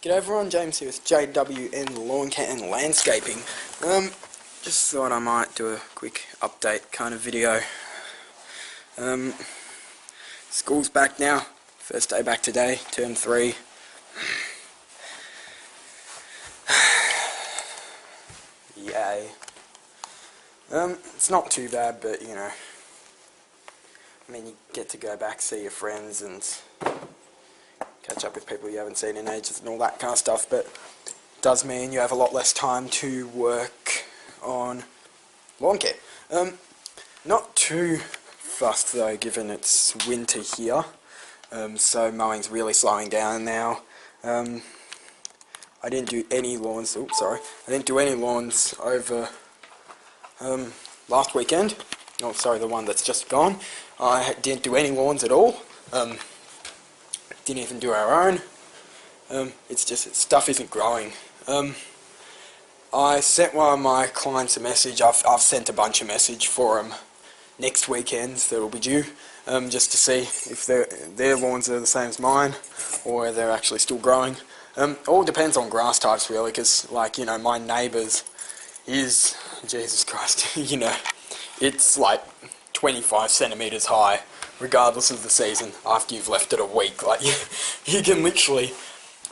G'day everyone, James here with JWN Lawn Care and Landscaping. Just thought I might do a quick update kind of video. School's back now, first day back today, term 3. Yay. It's not too bad, but you know, I mean, you get to go back, see your friends and catch up with people you haven't seen in ages and all that kind of stuff, but it does mean you have a lot less time to work on lawn care. Not too fussed though, given it's winter here, so mowing's really slowing down now. I didn't do any lawns, I didn't do any lawns over last weekend. Oh, sorry, the one that's just gone. I didn't do any lawns at all. Didn't even do our own. It's just, stuff isn't growing. I sent one of my clients a message. I've sent a bunch of message for them next weekends that will be due, just to see if their lawns are the same as mine, or they're actually still growing. All depends on grass types really, because like, you know, my neighbour's is, Jesus Christ, you know, it's like 25 centimetres high, regardless of the season, after you've left it a week. Like, you can literally,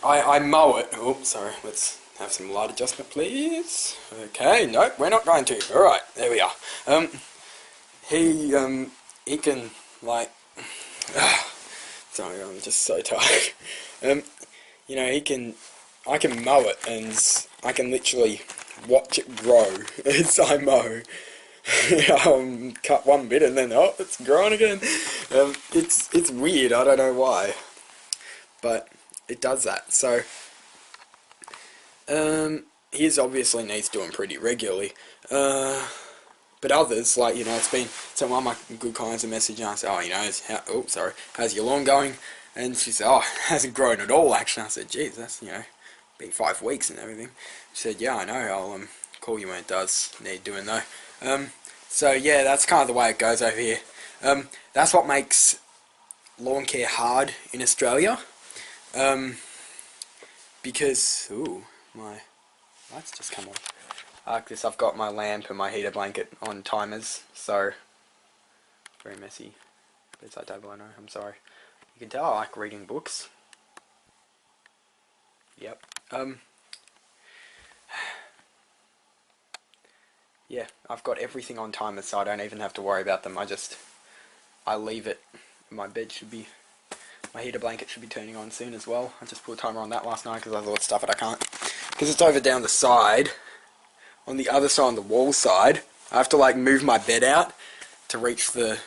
I mow it. Oh, sorry, let's have some light adjustment, please. Okay, no, we're not going to. Alright, there we are. He can, like, sorry, I'm just so tired. You know, I can mow it, and I can literally watch it grow as I mow. Cut one bit and then, oh, it's growing again. It's weird, I don't know why, but it does that. So his obviously needs doing pretty regularly, but others, like, you know, it's been, so one of my good clients a message and I said, oh, you know, how's your lawn going? And she said, oh, it hasn't grown at all actually. I said, geez, that's, you know, been 5 weeks and everything. She said, yeah, I know, I'll call you when it does need doing though. So yeah, that's kind of the way it goes over here. That's what makes lawn care hard in Australia. Because, ooh, my lights just come on. Like this, I've got my lamp and my heater blanket on timers, so very messy. Bedside table, I know, I'm sorry. You can tell I like reading books. Yep. Yeah, I've got everything on timers, so I don't even have to worry about them. I leave it. My bed should be, my heater blanket should be turning on soon as well. I just put a timer on that last night because I thought stuff it I can't. Because it's over down the side, on the other side, on the wall side. I have to like move my bed out to reach the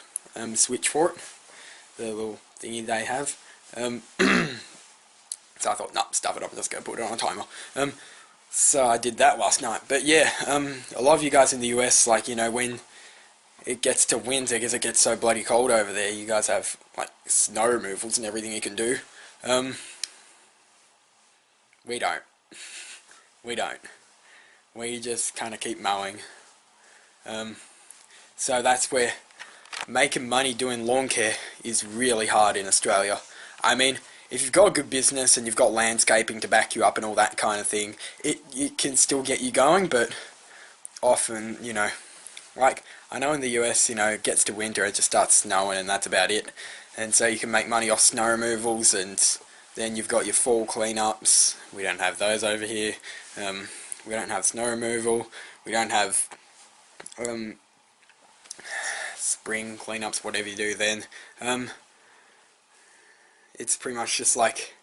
switch for it, the little thingy they have. So I thought, nah, stuff it up, I'm just going to put it on a timer. So I did that last night. But yeah, a lot of you guys in the US, like, you know, when it gets to winter, because it gets so bloody cold over there, you guys have like snow removals and everything you can do. We don't. We don't. We just kind of keep mowing. So that's where making money doing lawn care is really hard in Australia. I mean, if you've got a good business and you've got landscaping to back you up and all that kind of thing, it can still get you going, but often, you know, like, I know in the US, you know, it gets to winter, it just starts snowing and that's about it. And so you can make money off snow removals, and then you've got your fall cleanups. We don't have those over here. We don't have snow removal. We don't have spring cleanups, whatever you do then. It's pretty much just like,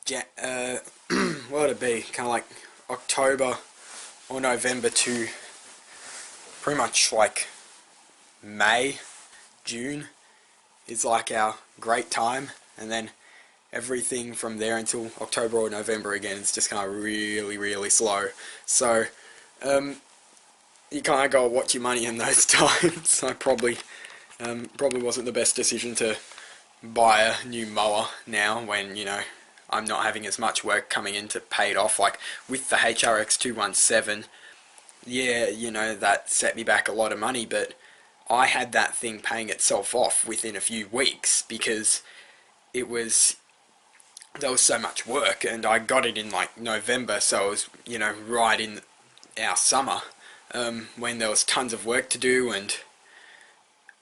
what would it be? Kind of like October or November to pretty much like May, June is like our great time, and then everything from there until October or November again is just kind of really, really slow. So you kind of got to watch your money in those times. I probably wasn't the best decision to buy a new mower now when, you know, I'm not having as much work coming in to pay it off. Like with the HRX217, yeah, you know, that set me back a lot of money, but I had that thing paying itself off within a few weeks because it was there was so much work, and I got it in like November, so it was, you know, right in our summer, when there was tons of work to do, and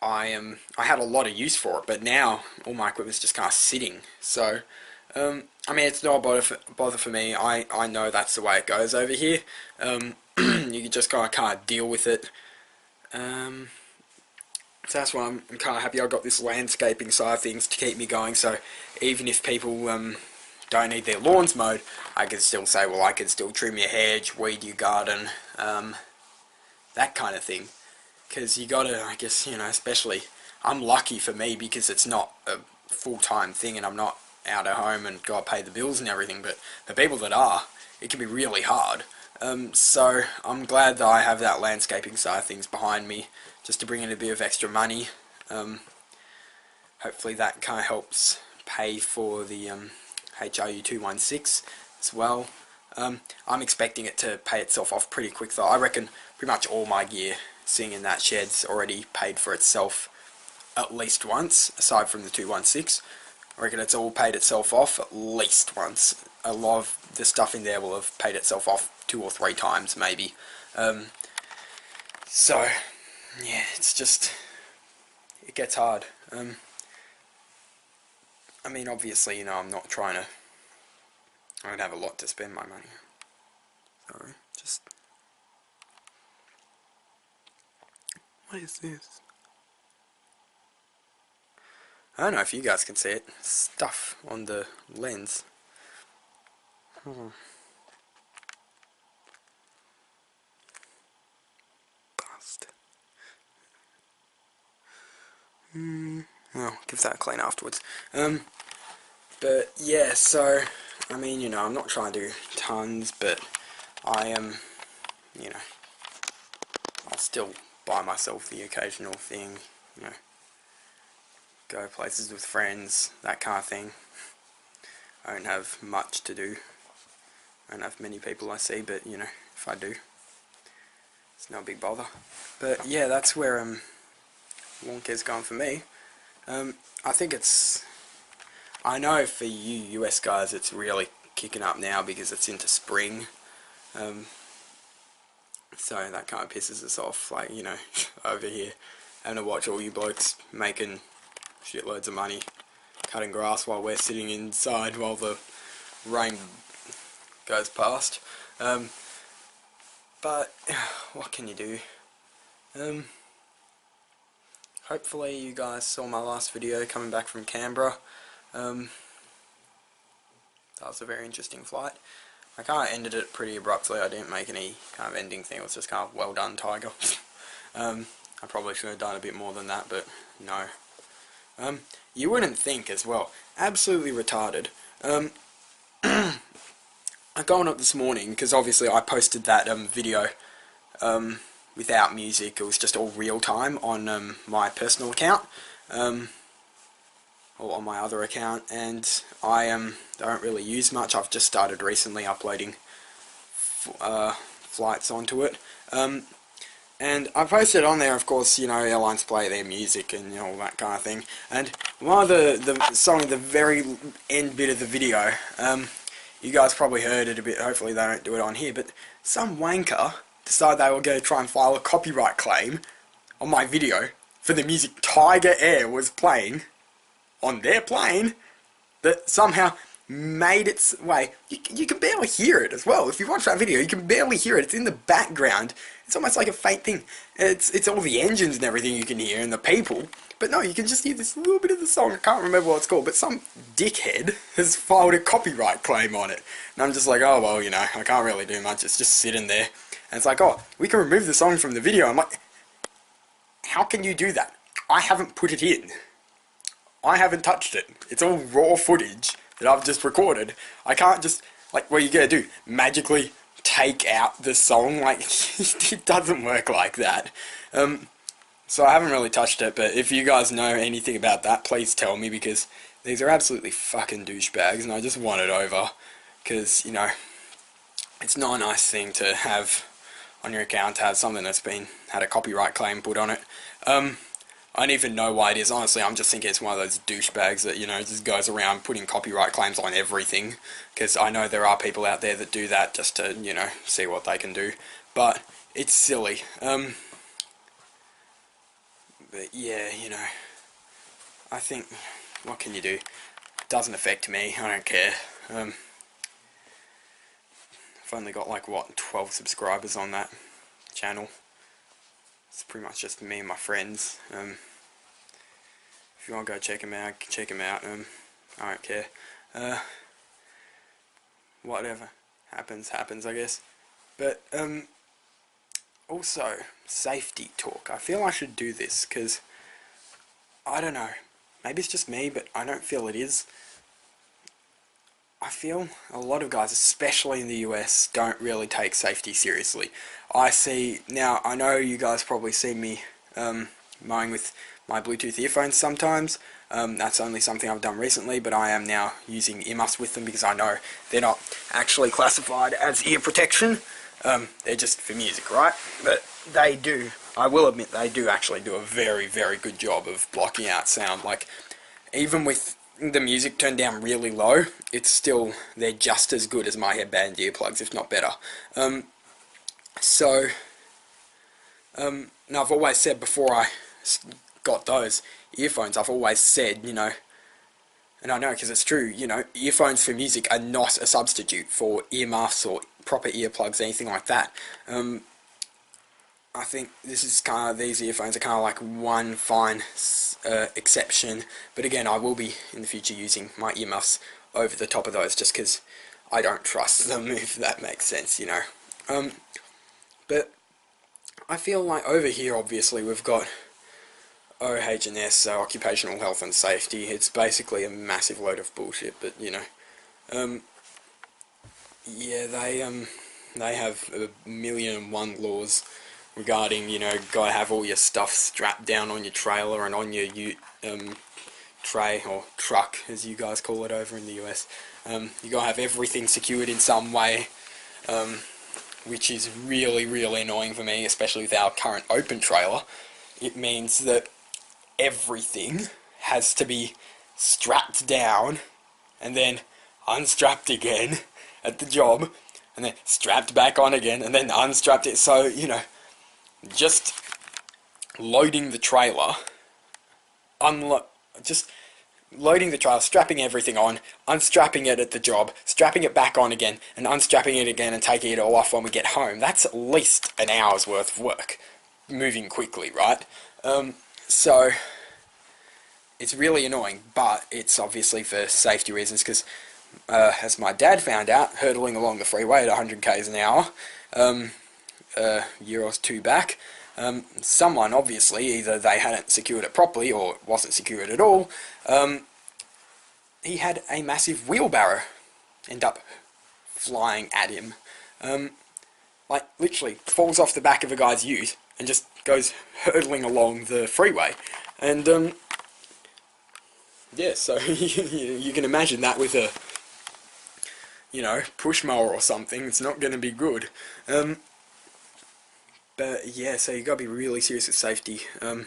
I had a lot of use for it. But now all my equipment's just kind of sitting. So I mean, it's not a bother for me. I know that's the way it goes over here. You just can't deal with it. So that's why I'm kind of happy I got this landscaping side of things to keep me going. So even if people don't need their lawns mowed, I can still say, well, I can still trim your hedge, weed your garden, that kind of thing. Because you gotta, I guess, you know, especially, I'm lucky for me because it's not a full-time thing and I'm not out at home and gotta pay the bills and everything, but the people that are, it can be really hard. So I'm glad that I have that landscaping side of things behind me, just to bring in a bit of extra money. Hopefully that kind of helps pay for the HRU216 as well. I'm expecting it to pay itself off pretty quick though. I reckon pretty much all my gear sitting in that shed's already paid for itself at least once, aside from the 216. I reckon it's all paid itself off at least once. A lot of the stuff in there will have paid itself off 2 or 3 times maybe. So yeah, it's just, it gets hard. I mean, obviously, you know, I'm not trying to, I don't have a lot to spend my money. Sorry, just, what is this? I don't know if you guys can see it. Stuff on the lens. Bust. Well, give that a clean afterwards. But yeah, so, I mean, you know, I'm not trying to do tons, but I am, you know, I'll still buy myself the occasional thing, you know, go places with friends, that kind of thing. I don't have much to do. I don't have many people I see, but, you know, if I do, it's no big bother. But yeah, that's where lawn care's going for me. I think it's, I know for you US guys it's really kicking up now because it's into spring. So that kind of pisses us off, like, you know, over here having to watch all you blokes making shitloads of money cutting grass while we're sitting inside while the rain goes past. But what can you do? Hopefully you guys saw my last video coming back from Canberra. That was a very interesting flight. I kind of ended it pretty abruptly. I didn't make any kind of ending thing. It was just kind of, well done, Tiger. I probably should have done a bit more than that, but no. You wouldn't think as well. Absolutely retarded. I got up this morning, because obviously I posted that video without music. It was just all real time on my personal account. Or on my other account, and I don't really use much. I've just started recently uploading flights onto it, and I posted on there, of course, you know, airlines play their music and, you know, all that kind of thing. And one of the song at the very end bit of the video, you guys probably heard it a bit. Hopefully they don't do it on here, but some wanker decided they were going to try and file a copyright claim on my video for the music Tiger Air was playing on their plane that somehow made its way. You can barely hear it as well. If you watch that video, you can barely hear it. It's in the background. It's almost like a faint thing. It's all the engines and everything you can hear and the people. But no, you can just hear this little bit of the song. I can't remember what it's called, but some dickhead has filed a copyright claim on it. And I'm just like, oh, well, you know, I can't really do much. It's just sitting there. And it's like, oh, we can remove the song from the video. I'm like, how can you do that? I haven't put it in. I haven't touched it. It's all raw footage that I've just recorded. I can't just, like, what are you gonna do? Magically take out the song? Like, it doesn't work like that. So I haven't really touched it, but if you guys know anything about that, please tell me, because these are absolutely fucking douchebags, and I just want it over, because, you know, it's not a nice thing to have on your account, to have something that's had a copyright claim put on it. I don't even know why it is. Honestly, I'm just thinking it's one of those douchebags that, you know, just goes around putting copyright claims on everything. Because I know there are people out there that do that just to, you know, see what they can do. But it's silly. But yeah, you know, I think, what can you do? It doesn't affect me. I don't care. I've only got like, what, 12 subscribers on that channel. It's pretty much just me and my friends. If you want to go check them out, check them out. I don't care. Whatever happens, happens, I guess. But also safety talk. I feel I should do this because I don't know. Maybe it's just me, but I don't feel it is. I feel a lot of guys, especially in the US, don't really take safety seriously. I see, now I know you guys probably see me mowing with my Bluetooth earphones sometimes. That's only something I've done recently, but I am now using earmuffs with them because I know they're not actually classified as ear protection. They're just for music, right? But they do, I will admit, they do actually do a very, very good job of blocking out sound. Like, even with the music turned down really low, it's still, they're just as good as my headband earplugs, if not better. Now I've always said before I got those earphones, I've always said, you know, and I know because it's true, you know, earphones for music are not a substitute for earmuffs or proper earplugs, anything like that. I think this is kind of, these earphones are kind of like one fine exception, but again, I will be in the future using my earmuffs over the top of those just because I don't trust them, if that makes sense, you know. But I feel like over here, obviously, we've got OH&S, so Occupational Health and Safety. It's basically a massive load of bullshit, but, you know, yeah, they have 1,000,001 laws regarding, you know, gotta have all your stuff strapped down on your trailer and on your tray, or truck, as you guys call it over in the US. You gotta have everything secured in some way, which is really, really annoying for me, especially with our current open trailer. It means that everything has to be strapped down and then unstrapped again at the job, and then strapped back on again, and then unstrapped it. So, you know, just loading the trailer, just loading the trailer, strapping everything on, unstrapping it at the job, strapping it back on again, and unstrapping it again and taking it all off when we get home. That's at least an hour's worth of work, moving quickly, right? So it's really annoying, but it's obviously for safety reasons, because as my dad found out, hurtling along the freeway at 100 k's an hour, a year or two back, someone, obviously, either they hadn't secured it properly or it wasn't secured at all, he had a massive wheelbarrow end up flying at him. Like, literally, falls off the back of a guy's ute and just goes hurtling along the freeway. And, yeah, so you can imagine that with a, you know, push mower or something, it's not going to be good. But yeah, so you got to be really serious with safety. I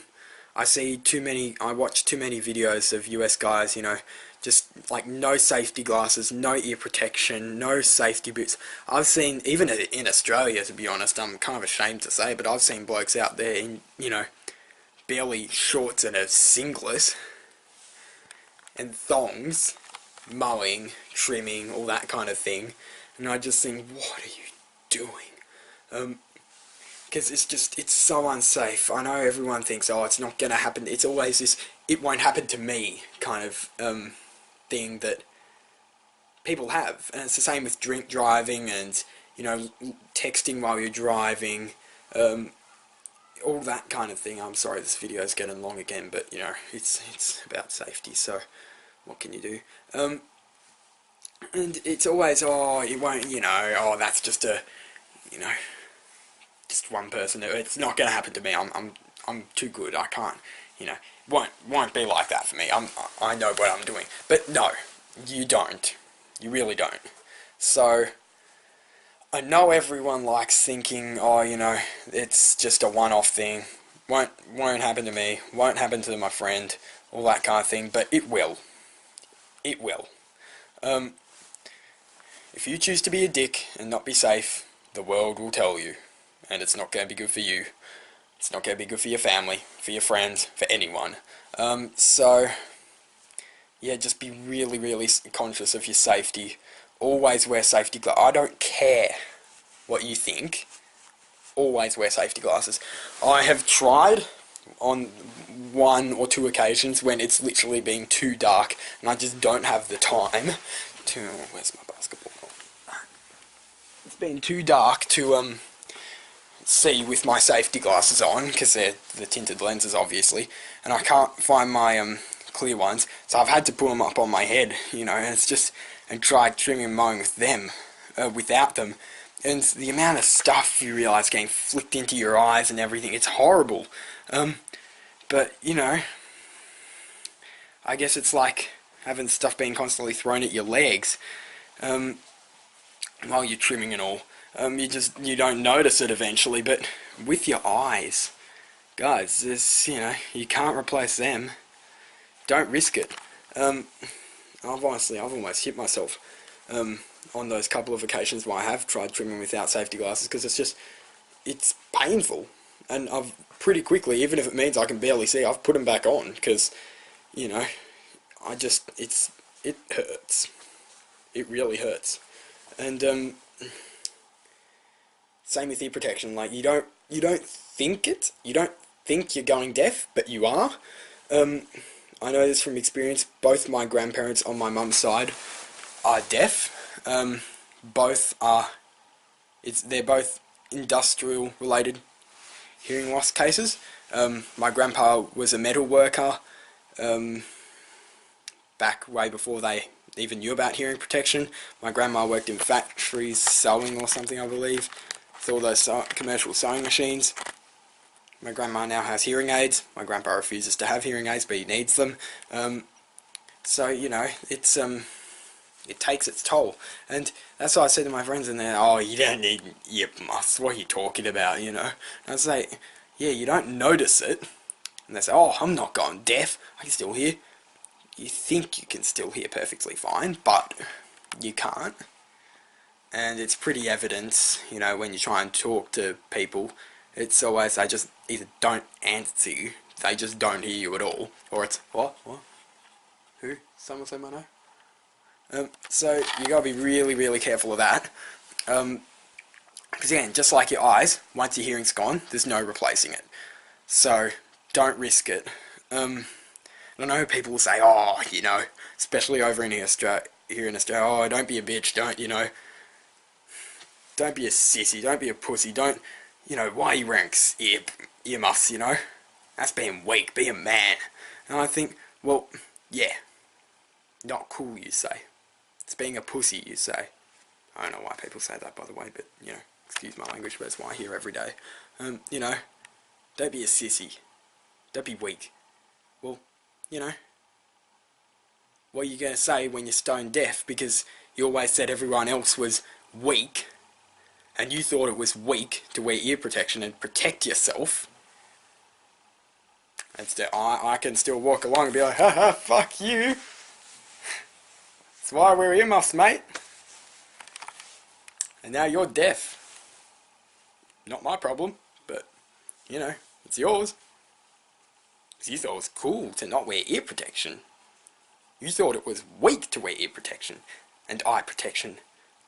watch too many videos of US guys, you know, just like no safety glasses, no ear protection, no safety boots. I've seen, even in Australia, to be honest, I'm kind of ashamed to say, but I've seen blokes out there in, you know, barely shorts and a singlet and thongs, mowing, trimming, all that kind of thing, and I just think, what are you doing? Because it's so unsafe. I know everyone thinks, oh, it's not going to happen, it's always this, it won't happen to me kind of thing that people have, and it's the same with drink driving and, you know, texting while you're driving, all that kind of thing. I'm sorry this video is getting long again, but, you know, it's about safety, so what can you do? And it's always, oh, it won't, you know, oh, that's just a, you know, just one person. It's not going to happen to me. I'm too good. I can't, you know, won't be like that for me. I know what I'm doing. But no, you don't. You really don't. So I know everyone likes thinking, oh, you know, it's just a one-off thing. won't happen to me, won't happen to my friend, all that kind of thing, but it will. It will. If you choose to be a dick and not be safe, the world will tell you. And it's not going to be good for you. It's not going to be good for your family, for your friends, for anyone. So, yeah, just be really, really conscious of your safety. Always wear safety glasses. I don't care what you think. Always wear safety glasses. I have tried on 1 or 2 occasions when it's literally been too dark and I just don't have the time to... Where's my basketball? It's been too dark to see with my safety glasses on, because they're the tinted lenses obviously, and I can't find my clear ones, so I've had to put them up on my head, you know, and it's just, and try trimming and mowing with them, without them, and the amount of stuff you realise getting flicked into your eyes and everything, it's horrible. But, you know, I guess it's like having stuff being constantly thrown at your legs, while you're trimming and all. You don't notice it eventually, but with your eyes, guys, there's, you know, you can't replace them. Don't risk it. I've almost hit myself on those couple of occasions where I have tried trimming without safety glasses, because it's painful, and I've pretty quickly, even if it means I can barely see, I've put them back on, because, you know, it hurts. It really hurts. And same with ear protection. Like, you don't think it. You don't think you're going deaf, but you are. I know this from experience. Both my grandparents on my mum's side are deaf. They're both industrial related hearing loss cases. My grandpa was a metal worker back way before they even knew about hearing protection. My grandma worked in factories sewing or something, I believe, with all those commercial sewing machines. My grandma now has hearing aids. My grandpa refuses to have hearing aids, but he needs them. So, you know, it takes its toll. And that's what I said to my friends, and they're, oh, you don't need earmuffs, what are you talking about, you know? And I say, yeah, you don't notice it. And they say, oh, I'm not going deaf, I can still hear. You think you can still hear perfectly fine, but you can't. And it's pretty evident, you know, when you try and talk to people, it's always, they just either don't answer you, they just don't hear you at all, or it's, what? Who? Someone say my name? So you gotta be really, really careful of that. Because again, just like your eyes, once your hearing's gone, there's no replacing it. So don't risk it. I know people will say, oh, you know, especially over in Australia, oh, don't be a bitch, don't, you know, don't be a sissy, don't be a pussy, don't, you know, why are you wearing earmuffs, you know? That's being weak, be a man. And I think, well, yeah, not cool, you say. It's being a pussy, you say. I don't know why people say that, by the way, but, you know, excuse my language, but it's what I hear every day. You know, don't be a sissy. Don't be weak. Well, you know, what are you going to say when you're stone deaf, because you always said everyone else was weak, and you thought it was weak to wear ear protection and protect yourself? And still, I can still walk along and be like, haha, fuck you. That's why I wear earmuffs, mate. And now you're deaf. Not my problem, but, you know, it's yours. Because you thought it was cool to not wear ear protection. You thought it was weak to wear ear protection and eye protection.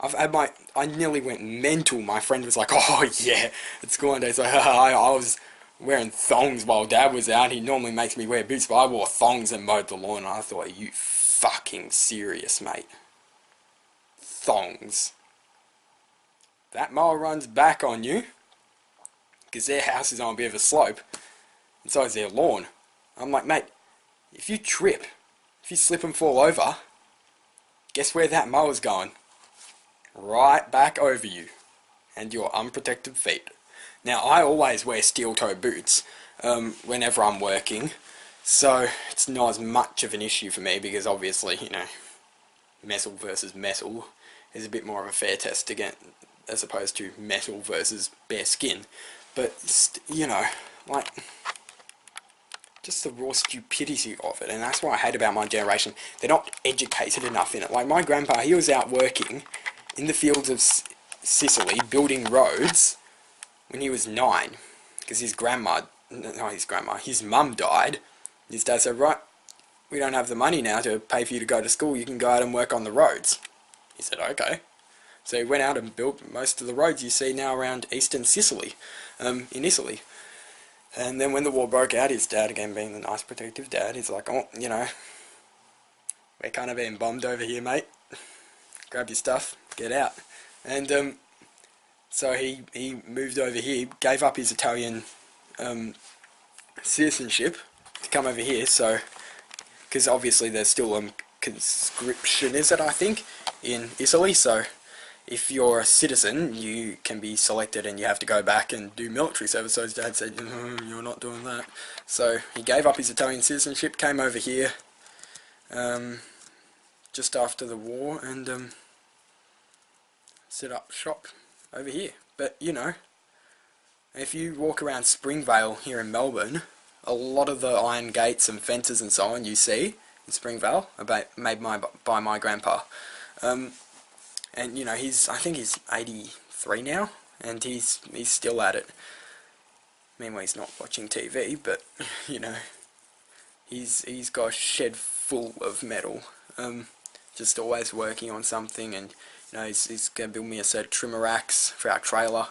I nearly went mental. My friend was like, oh yeah, at school one day, so I was wearing thongs while Dad was out. He normally makes me wear boots, but I wore thongs and mowed the lawn, and I thought, are you fucking serious, mate? Thongs. That mower runs back on you, because their house is on a bit of a slope, and so is their lawn. I'm like, mate, if you trip, if you slip and fall over, guess where that mower's going? Right back over you and your unprotected feet. Now, I always wear steel toe boots whenever I'm working, so it's not as much of an issue for me, because obviously, you know, metal versus metal is a bit more of a fair test to get, as opposed to metal versus bare skin. But, you know, like, just the raw stupidity of it, and that's what I hate about my generation. They're not educated enough in it. Like my grandpa, he was out working in the fields of Sicily, building roads when he was 9, because his mum died. His dad said, right, we don't have the money now to pay for you to go to school, you can go out and work on the roads. He said, okay. So he went out and built most of the roads you see now around eastern Sicily, in Italy. And then when the war broke out, his dad, again being the nice protective dad, he's like, oh, you know, we're kind of being bombed over here, mate. Grab your stuff, get out. And so he moved over here, gave up his Italian citizenship to come over here, so, because obviously there's still conscription, is it, I think, in Italy, so if you're a citizen, you can be selected and you have to go back and do military service. So his dad said, you're not doing that. So he gave up his Italian citizenship, came over here just after the war, and set up shop over here. But, you know, if you walk around Springvale here in Melbourne, a lot of the iron gates and fences and so on you see in Springvale are made by my grandpa. And you know, I think he's 83 now, and he's still at it. Meanwhile, he's not watching TV, but you know, he's got a shed full of metal, just always working on something. And you know, he's gonna build me a set of trimmer racks for our trailer.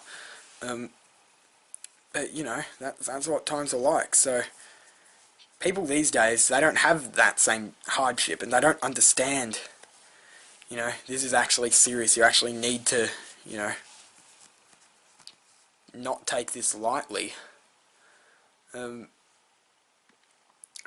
But you know, that's what times are like. So people these days, they don't have that same hardship, and they don't understand. You know, this is actually serious. You actually need to, you know, not take this lightly. And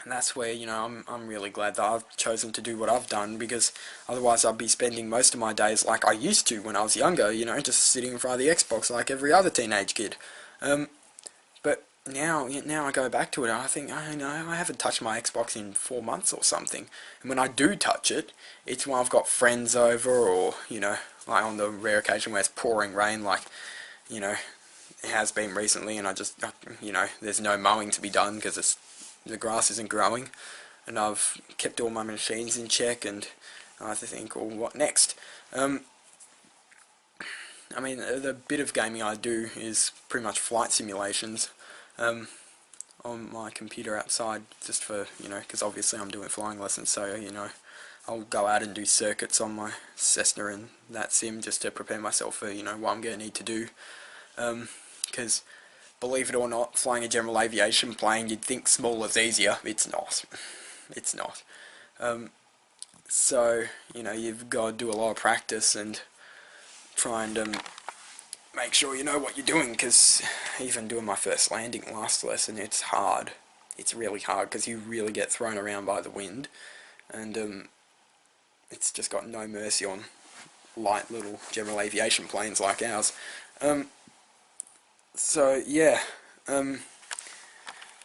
that's where, you know, I'm really glad that I've chosen to do what I've done, because otherwise I'd be spending most of my days like I used to when I was younger, you know, just sitting in front of the Xbox like every other teenage kid. But now I go back to it, I think, I haven't touched my Xbox in 4 months or something. And when I do touch it, it's when I've got friends over, or, you know, like on the rare occasion where it's pouring rain, like, you know, it has been recently, and I just, you know, there's no mowing to be done because the grass isn't growing, and I've kept all my machines in check, and I have to think, well, what next? I mean, the bit of gaming I do is pretty much flight simulations on my computer outside, just for, you know, because obviously I'm doing flying lessons, so, you know, I'll go out and do circuits on my Cessna and that sim just to prepare myself for, you know, what I'm going to need to do. Because, believe it or not, flying a general aviation plane, you'd think small is easier. It's not. It's not. So, you know, you've got to do a lot of practice and try and make sure you know what you're doing, because even doing my first landing last lesson, it's hard. It's really hard, because you really get thrown around by the wind, and it's just got no mercy on light little general aviation planes like ours. So yeah,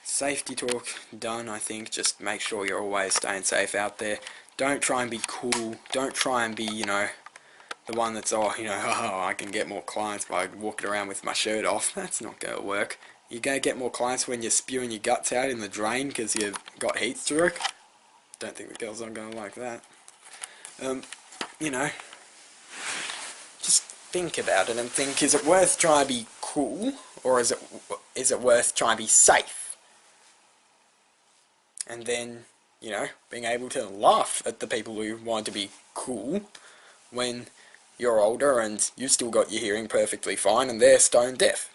safety talk done, I think. Just make sure you're always staying safe out there. Don't try and be cool. Don't try and be, you know, the one that's, oh, you know, oh, I can get more clients by walking around with my shirt off. That's not going to work. You're going to get more clients when you're spewing your guts out in the drain because you've got heat stroke. Don't think the girls are going to like that. You know, just think about it and think, is it worth trying to be cool, or is it worth trying to be safe? And then, you know, being able to laugh at the people who want to be cool when you're older and you've still got your hearing perfectly fine and they're stone deaf.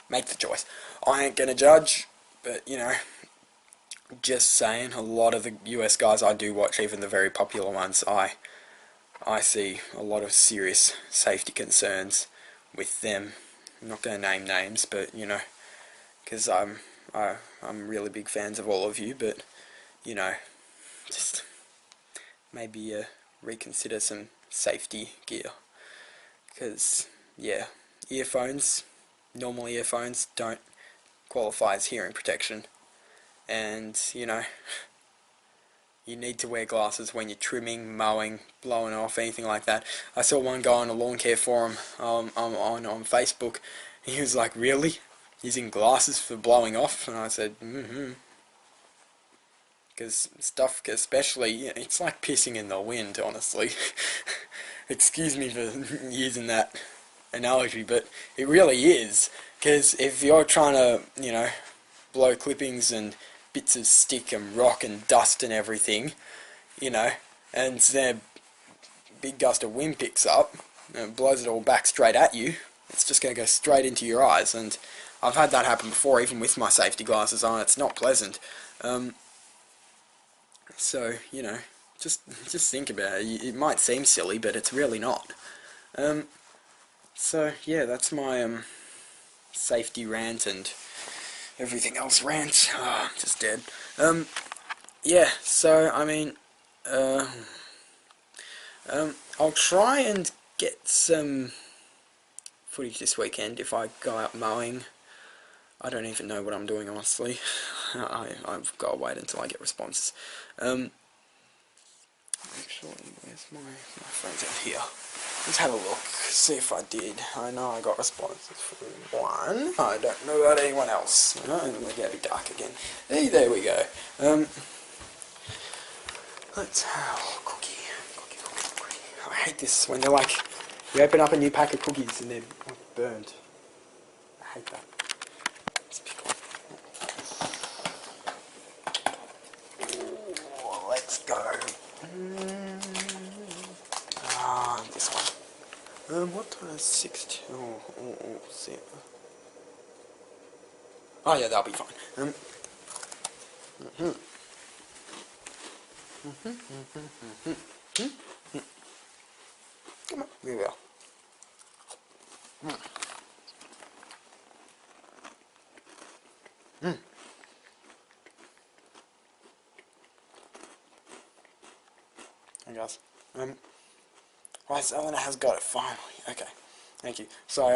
Make the choice. I ain't gonna judge, but, you know, just saying, a lot of the US guys I do watch, even the very popular ones, I see a lot of serious safety concerns with them. I'm not going to name names, but, you know, because I'm really big fans of all of you, but, you know, just maybe reconsider some safety gear, because, yeah, normal earphones don't qualify as hearing protection, and, you know, you need to wear glasses when you're trimming, mowing, blowing off, anything like that. I saw one guy on a lawn care forum on Facebook. He was like, really? Using glasses for blowing off? And I said, because stuff, especially, it's like pissing in the wind, honestly. Excuse me for using that analogy, but it really is, because if you're trying to, you know, blow clippings and bits of stick and rock and dust and everything, you know, and then a big gust of wind picks up and blows it all back straight at you, it's just going to go straight into your eyes. And I've had that happen before, even with my safety glasses on. It's not pleasant. So, you know, just think about it. It might seem silly, but it's really not. So yeah, that's my safety rant and everything else rant. Oh, I'm just dead. Yeah, so I mean, I'll try and get some footage this weekend if I go out mowing. I don't even know what I'm doing, honestly. I've got to wait until I get responses. Actually, where's my phone's out here? Let's have a look, see if I did. I know I got responses from one. I don't know about anyone else. No, we're getting dark again. Hey, there we go. Let's have cookie. I hate this when they're like, you open up a new pack of cookies and they're like burned. I hate that. Let's pick one. Ooh, let's go. This one. What time is 6 till? See it. Oh yeah, that'll be fine. Come on, here we go. Hey guys. Right, Talon has got it finally. Okay, thank you. Sorry,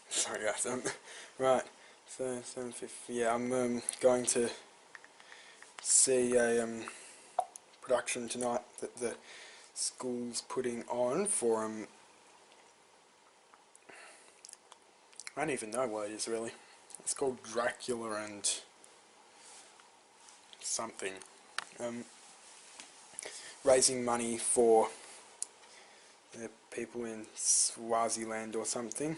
sorry guys. Right. So 7:50. Yeah, I'm going to see a production tonight that the school's putting on for I don't even know what it is really. It's called Dracula and something. Raising money for the people in Swaziland or something.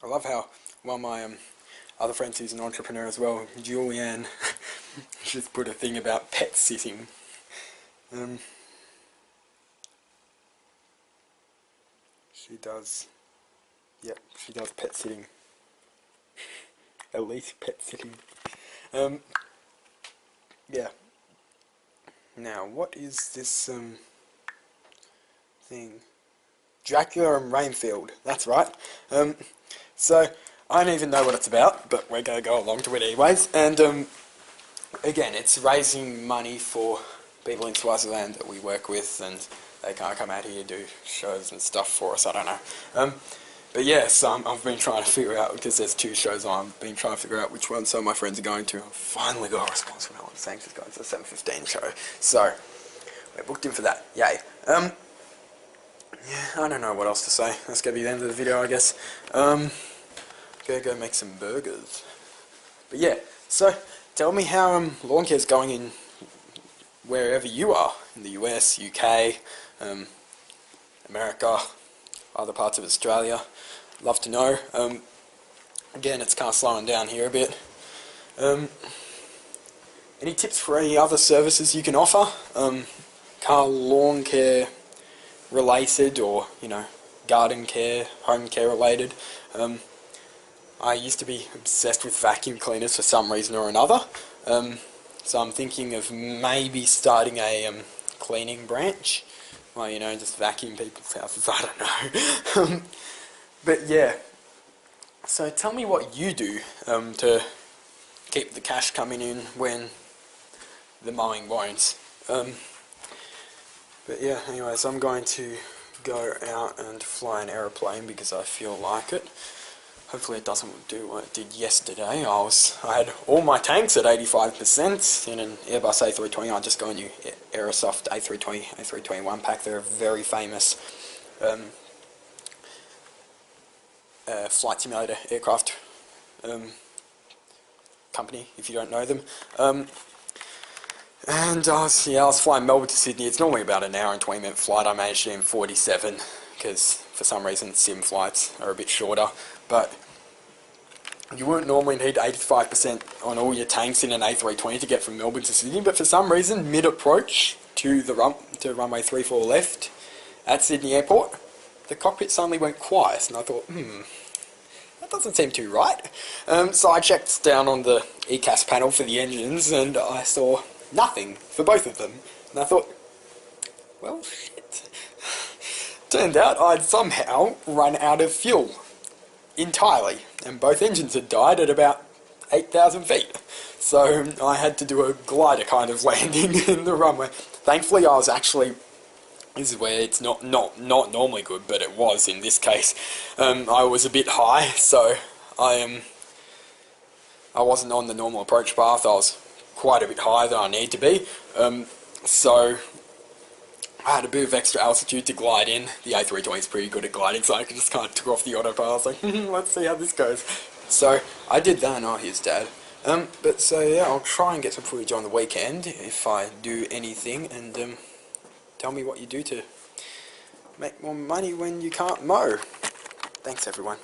I love how one of my other friends who's an entrepreneur as well, Julianne, just put a thing about pet sitting. She does, yep, she does pet sitting. Elite pet sitting. Yeah. Now, what is this thing? Dracula and Rainfield, that's right. So, I don't even know what it's about, but we're going to go along to it anyways. And, again, it's raising money for people in Swaziland that we work with, and they can't come out here and do shows and stuff for us, I don't know. But yes, I've been trying to figure out, because there's 2 shows on, I've been trying to figure out which one some of my friends are going to. I've finally got a response from Helen saying she's going to the 7:15 show. So, we're booked in for that. Yay. Yeah, I don't know what else to say. That's going to be the end of the video, I guess. Gonna go make some burgers. But yeah, so tell me how lawn care's going in wherever you are, in the US, UK, America, other parts of Australia. Love to know. Again, it's kind of slowing down here a bit. Any tips for any other services you can offer? Car lawn care related, or, you know, garden care, home care related. I used to be obsessed with vacuum cleaners for some reason or another. So I'm thinking of maybe starting a cleaning branch. Well, you know, just vacuum people's houses, I don't know. But yeah, so tell me what you do to keep the cash coming in when the mowing won't. But yeah, anyways, I'm going to go out and fly an aeroplane because I feel like it. Hopefully it doesn't do what it did yesterday. I had all my tanks at 85% in an Airbus A320. I just got a new Aerosoft A320, A321 pack. They're a very famous flight simulator aircraft company, if you don't know them. And I was flying Melbourne to Sydney. It's normally about an hour and 20-minute flight. I managed it in 47 because for some reason sim flights are a bit shorter. But you wouldn't normally need 85% on all your tanks in an A320 to get from Melbourne to Sydney. But for some reason, mid-approach to runway 34 left at Sydney Airport, the cockpit suddenly went quiet, and I thought, that doesn't seem too right. So I checked down on the ECAS panel for the engines, and I saw nothing for both of them. And I thought, well, shit. Turned out I'd somehow run out of fuel entirely, and both engines had died at about 8,000 feet. So I had to do a glider kind of landing in the runway. Thankfully I was actually, this is where it's not normally good, but it was in this case. I was a bit high, so I wasn't on the normal approach path. I was quite a bit higher than I need to be. So I had a bit of extra altitude to glide in. The A320 is pretty good at gliding, so I just kind of took off the autopilot. I was like, let's see how this goes. So I did that, and oh, here's Dad. But so yeah, I'll try and get some footage on the weekend if I do anything, and tell me what you do to make more money when you can't mow. Thanks everyone.